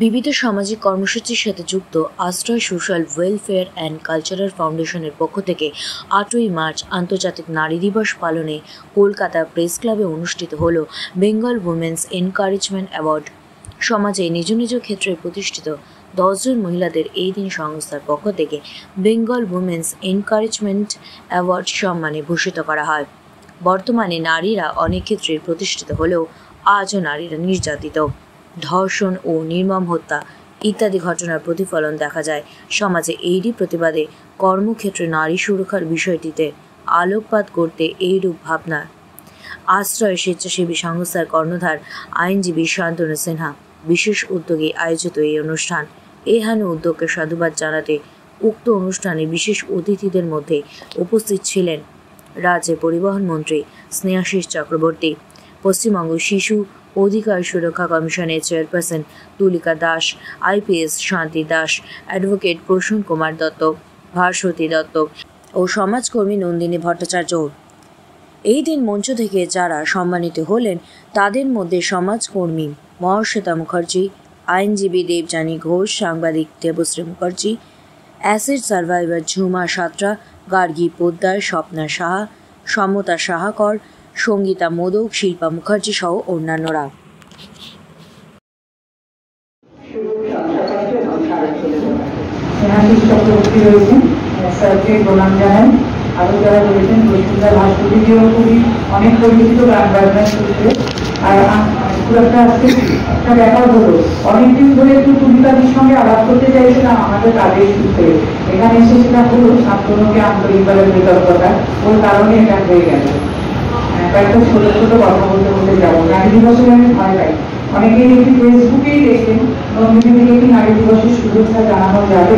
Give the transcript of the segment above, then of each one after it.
বিবিধ সামাজিক কর্মসূচির সাথে যুক্ত আশ্রয় সোশ্যাল ওয়েলফেয়ার অ্যান্ড কালচারাল ফাউন্ডেশনের পক্ষ থেকে 8ই মার্চ আন্তর্জাতিক নারী দিবস পালনে কলকাতা প্রেস ক্লাবে অনুষ্ঠিত হল বেঙ্গল উইমেন্স এনকারেজমেন্ট অ্যাওয়ার্ড। সমাজে নিজ নিজ ক্ষেত্রে প্রতিষ্ঠিত 10 জন মহিলাদের এই দিন সংস্থার পক্ষ থেকে বেঙ্গল উইমেন্স এনকারেজমেন্ট অ্যাওয়ার্ড সম্মানে ভূষিত করা হয়। বর্তমানে নারীরা অনেক ক্ষেত্রে প্রতিষ্ঠিত হলেও আজও নারীরা নির্যাতিত, ধর্ষণ ও নির্মম হত্যা ইত্যাদি ঘটনার প্রতিফলন দেখা যায়। সমাজে এরই প্রতিবাদে কর্মক্ষেত্রে নারী সুরক্ষার বিষয়টিতে আলোকপাত করতে এইরূপ ভাবনা আশ্রয় স্বেচ্ছাসেবী সংস্থার কর্ণধার আইনজীবী শান্তনু সিনহা বিশেষ উদ্যোগে আয়োজিত এই অনুষ্ঠান। এহেন উদ্যোগকে সাধুবাদ জানাতে উক্ত অনুষ্ঠানে বিশেষ অতিথিদের মধ্যে উপস্থিত ছিলেন রাজ্যের পরিবহন মন্ত্রী স্নেহাশিস চক্রবর্তী, পশ্চিমবঙ্গ শিশু অধিকার সুরক্ষা কমিশনের চেয়ারপারসন তুলিকা দাস, আইপিএস শান্তি দাস, অ্যাডভোকেট প্রসূন কুমার দত্ত, ভাস্বতী দত্ত ও সমাজকর্মী নন্দিনী ভট্টাচার্য। এই দিন মঞ্চ থেকে যারা সম্মানিত হলেন তাদের মধ্যে সমাজকর্মী মহর্ষিতা মুখার্জি, আইনজীবী দেবযানী ঘোষ, সাংবাদিক দেবশ্রী মুখার্জি, অ্যাসিড সার্ভাইভার ঝুমা সাঁতরা, গার্গী পোদ্দার, স্বপ্না সাহা, সমতা সাহাকর, সঙ্গীতা মোদক, শিল্পা মুখার্জি সহ অন্যান্যরা। চক্রবর্তী রয়েছেন, স্যারকে প্রণাম জানাই। আরো যারা রয়েছেন বসুন্ধরা ভাস্করীজিও খুবই অনেক পরিচিত গান বাজনার সূত্রে। আর খুব একটা ব্যাপার হলো অনেকদিন ধরে একটু তুলিকাদির সঙ্গে আলাপ করতে চাইছিলাম আমাদের কাজের সূত্রে। এখানে এসে সেটা হলো শান্তনুকে আন্তরিকভাবে কৃতজ্ঞতা, ওর কারণে এটা হয়ে গেল। কয়েকটা ছোট ছোট কথা বলতে যাবো। নারী দিবসে আমি ভয় পাই। অনেকেই একটি ফেসবুকেই দেখেন নন্দিনী থেকে কি নারী দিবসের শুভেচ্ছা জানানো যাবে,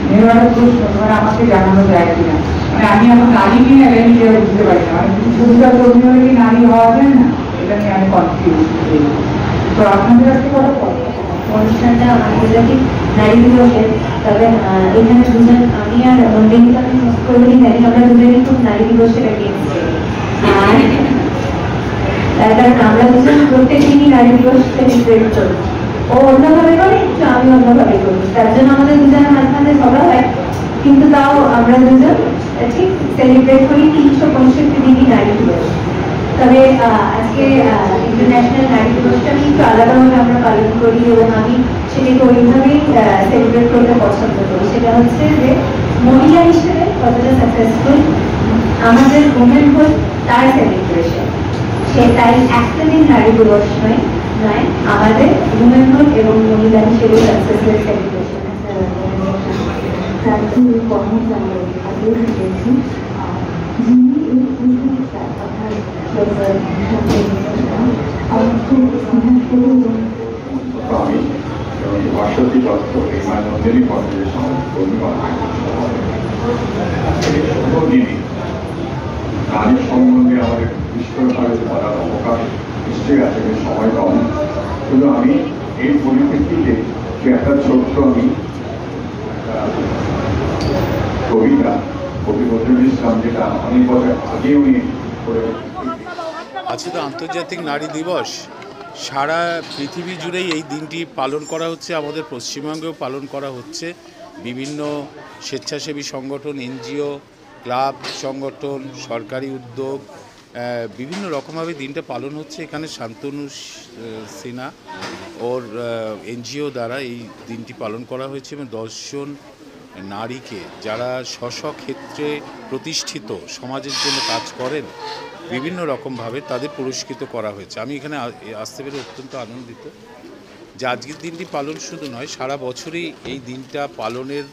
মেয়েরা প্রশ্ন ধরে আমাকে জানানো যায় কিনা। মানে আমি এখন নারী কিনা এটা নিজেরা বুঝতে পারি না। মানে ভূমিকা কর্মী হলে কি নারী হওয়া যায় না, এটা নিয়ে আমি কনফিউজ। তো আপনাদের কাছে কথা অনুষ্ঠানটা আন্তর্জাতিক নারী দিবসের, তবে এখানে দুজন আমি আর নন্দিনী করবেন জানি আমরা দুজনই খুব নারী দিবসের এগেইনস্টে। আর কারণ আমরা দুজন প্রত্যেক দিনই নারী দিবস সেলিব্রেট করি। ও অন্যভাবে করে কিন্তু আমি অন্যভাবে করি, তার জন্য আমাদের দুজনের মাঝখানে সভা হয়, কিন্তু তাও আমরা দুজন ঠিক সেলিব্রেট করি 365 দিনই নারী দিবস। তবে আজকে ইন্টারন্যাশনাল নারী দিবসটা কিন্তু আলাদাভাবে আমরা পালন করি এবং আমি সেটাকে ওইভাবেই সেলিব্রেট করতে পছন্দ করি। সেটা হচ্ছে যে মহিলা হিসেবে কতটা সাকসেসফুল আমাদের উমেনহুড তার সেলিব্রেশন। সে তাই একটা দিন নারী দিবস নয়, আমাদের উমেনহুড এবং মহিলা হিসেবে সাকসেসের সেলিব্রেশন। ভাস্বতী দত্ত নন্দিনী ভট্টাচার্য সমাজকর্মী নারী সম্বন্ধে আমাদের বিস্তরভাবে বলার অবকাশ নিশ্চয়ই আছে, সময় কম। কিন্তু আমি এই পরিপ্রেক্ষিতে একটা ছোট্ট আমি কবিতা কবি নজরুল ইসলাম, যেটা অনেক বছর আগে উনি করে। আজকে তো আন্তর্জাতিক নারী দিবস, সারা পৃথিবী জুড়েই এই দিনটি পালন করা হচ্ছে, আমাদের পশ্চিমবঙ্গেও পালন করা হচ্ছে। বিভিন্ন স্বেচ্ছাসেবী সংগঠন, এনজিও, ক্লাব সংগঠন, সরকারি উদ্যোগ, বিভিন্ন রকমভাবে দিনটা পালন হচ্ছে। এখানে শান্তনু সিনহা ওর এনজিও দ্বারা এই দিনটি পালন করা হয়েছে এবং 10 জন নারীকে যারা স্ব ক্ষেত্রে প্রতিষ্ঠিত, সমাজের জন্য কাজ করেন বিভিন্ন রকমভাবে, তাদের পুরস্কৃত করা হয়েছে। আমি এখানে আসতে পেরে অত্যন্ত আনন্দিত যে আজকের দিনটি পালন শুধু নয়, সারা বছরই এই দিনটা পালনের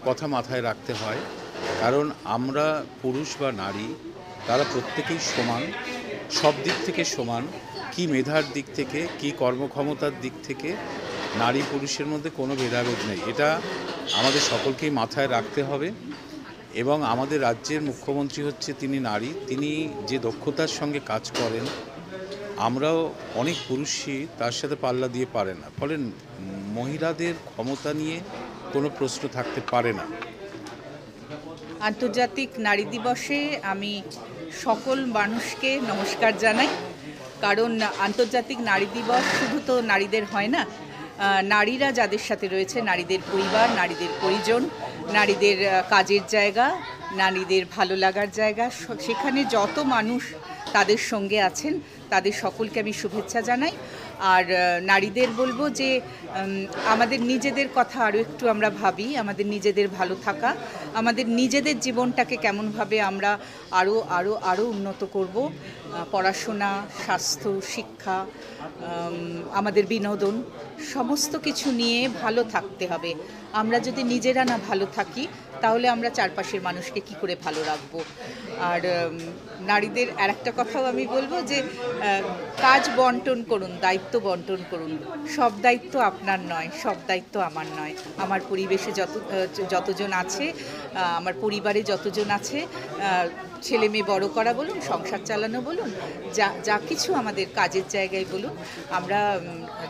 কথা মাথায় রাখতে হয়। কারণ আমরা পুরুষ বা নারী তারা প্রত্যেকেই সমান, সব দিক থেকে সমান। কি মেধার দিক থেকে, কি কর্মক্ষমতার দিক থেকে নারী পুরুষের মধ্যে কোনো ভেদাভেদ নেই। এটা আমাদের সকলকেই মাথায় রাখতে হবে। এবং আমাদের রাজ্যের মুখ্যমন্ত্রী হচ্ছে তিনি নারী, তিনি যে দক্ষতার সঙ্গে কাজ করেন আমরাও অনেক পুরুষই তার সাথে পাল্লা দিয়ে পারে না, ফলে মহিলাদের ক্ষমতা নিয়ে কোনো প্রশ্ন থাকতে পারে না। আন্তর্জাতিক নারী দিবসে আমি সকল মানুষকে নমস্কার জানাই। কারণ আন্তর্জাতিক নারী দিবস শুধু তো নারীদের হয় না, নারীরা যাদের সাথে রয়েছে, নারীদের পরিবার, নারীদের পরিজন, নারীদের কাজের জায়গা, নারীদের ভালো লাগার জায়গা, সেখানে যত মানুষ তাদের সঙ্গে আছেন তাদের সকলকে আমি শুভেচ্ছা জানাই। আর নারীদের বলবো যে আমাদের নিজেদের কথা আরও একটু আমরা ভাবি, আমাদের নিজেদের ভালো থাকা, আমাদের নিজেদের জীবনটাকে কেমনভাবে আমরা আরও আরও আরও উন্নত করব। পড়াশোনা, স্বাস্থ্য, শিক্ষা, আমাদের বিনোদন, সমস্ত কিছু নিয়ে ভালো থাকতে হবে। আমরা যদি নিজেরা না ভালো থাকি তাহলে আমরা চারপাশের মানুষকে কি করে ভালো রাখবো। আর নারীদের আর একটা কথাও আমি বলবো যে কাজ বন্টন করুন, দায়িত্ব বন্টন করুন। সব দায়িত্ব আপনার নয়, সব দায়িত্ব আমার নয়। আমার পরিবেশে যতজন আছে, আমার পরিবারে যতজন আছে, ছেলে মেয়ে বড় করা বলুন, সংসার চালানো বলুন, যা কিছু আমাদের কাজের জায়গায় বলুন, আমরা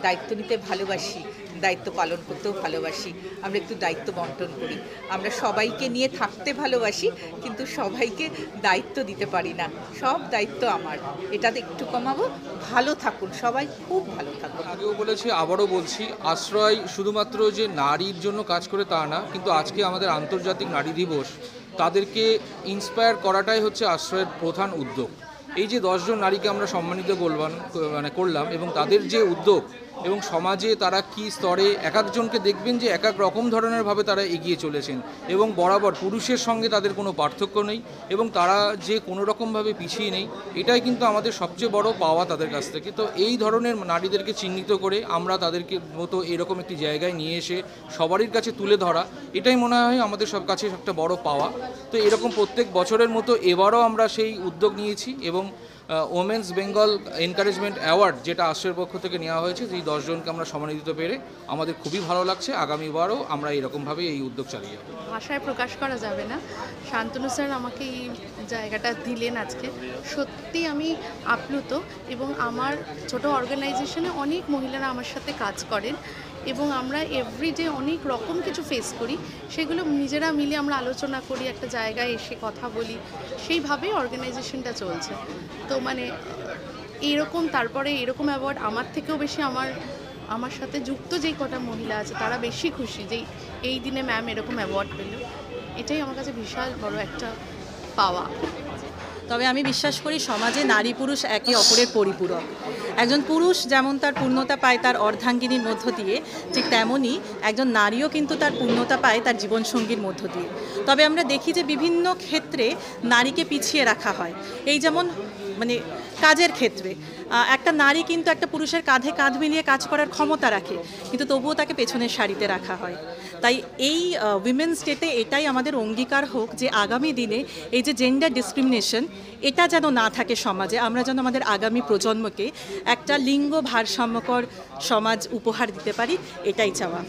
দায়িত্ব নিতে ভালোবাসি, দায়িত্ব পালন করতেও ভালোবাসি। আমরা একটু দায়িত্ব বন্টন করি। আমরা সবাইকে নিয়ে থাকতে ভালোবাসি, কিন্তু সবাইকে দায়িত্ব দিতে পারি না। সব দায়িত্ব আমার, এটাতে একটু কমাবো। ভালো থাকুন সবাই, খুব ভালো থাকুন। আগেও বলেছি, আবারও বলছি, আশ্রয় শুধুমাত্র যে নারীর জন্য কাজ করে তা না, কিন্তু আজকে আমাদের আন্তর্জাতিক নারী দিবস, তাদেরকে ইন্সপায়ার করাটাই হচ্ছে আশ্রয়ের প্রধান উদ্যোগ। এই যে 10 জন নারীকে আমরা সম্মানিত করলাম এবং তাদের যে উদ্যোগ এবং সমাজে তারা কি স্তরে এক একজনকে দেখবেন যে এক এক রকম ধরনেরভাবে তারা এগিয়ে চলেছেন এবং বরাবর পুরুষের সঙ্গে তাদের কোনো পার্থক্য নেই এবং তারা যে কোনো রকমভাবে পিছিয়ে নেই, এটাই কিন্তু আমাদের সবচেয়ে বড় পাওয়া তাদের কাছ থেকে। তো এই ধরনের নারীদেরকে চিহ্নিত করে আমরা তাদেরকে মতো এরকম একটি জায়গায় নিয়ে এসে সবারই কাছে তুলে ধরা, এটাই মনে হয় আমাদের সব কাছে একটা বড় পাওয়া। তো এরকম প্রত্যেক বছরের মতো এবারও আমরা সেই উদ্যোগ নিয়েছি এবং ওমেন্স বেঙ্গল এনকারেজমেন্ট অ্যাওয়ার্ড যেটা আশ্রয়ের পক্ষ থেকে নেওয়া হয়েছে, যেই 10 জনকে আমরা সম্মানিত পেরে আমাদের খুবই ভালো লাগছে। আগামীবারও আমরা এরকমভাবে এই উদ্যোগ চালিয়ে যাব। ভাষায় প্রকাশ করা যাবে না। শান্তনু স্যার আমাকে এই জায়গাটা দিলেন আজকে, সত্যি আমি আপ্লুত। এবং আমার ছোট অর্গানাইজেশনে অনেক মহিলারা আমার সাথে কাজ করেন এবং আমরা এভরিডে অনেক রকম কিছু ফেস করি, সেগুলো নিজেরা মিলে আমরা আলোচনা করি, একটা জায়গায় এসে কথা বলি, সেইভাবেই অর্গানাইজেশনটা চলছে। তো মানে এইরকম, তারপরে এরকম অ্যাওয়ার্ড আমার থেকেও বেশি আমার সাথে যুক্ত যেই কটা মহিলা আছে তারা বেশি খুশি যে এই দিনে ম্যাম এরকম অ্যাওয়ার্ড পেল। এটাই আমার কাছে বিশাল বড় একটা পাওয়া। তবে আমি বিশ্বাস করি সমাজে নারী পুরুষ একে অপরের পরিপূরক। একজন পুরুষ যেমন তার পূর্ণতা পায় তার অর্ধাঙ্গিনীর মধ্য দিয়ে, ঠিক তেমনই একজন নারীও কিন্তু তার পূর্ণতা পায় তার জীবনসঙ্গীর মধ্য দিয়ে। তবে আমরা দেখি যে বিভিন্ন ক্ষেত্রে নারীকে পিছিয়ে রাখা হয়। এই যেমন মানে কাজের ক্ষেত্রে একটা নারী কিন্তু একটা পুরুষের কাঁধে কাঁধ মিলিয়ে কাজ করার ক্ষমতা রাখে, কিন্তু তবুও তাকে পেছনের সারিতে রাখা হয়। তাই এই উইমেন্স ডেতে এটাই আমাদের অঙ্গীকার হোক যে আগামী দিনে এই যে জেন্ডার ডিসক্রিমিনেশন, এটা যেন না থাকে সমাজে। আমরা যেন আমাদের আগামী প্রজন্মকে একটা লিঙ্গ ভারসাম্যকর সমাজ উপহার দিতে পারি, এটাই চাওয়া।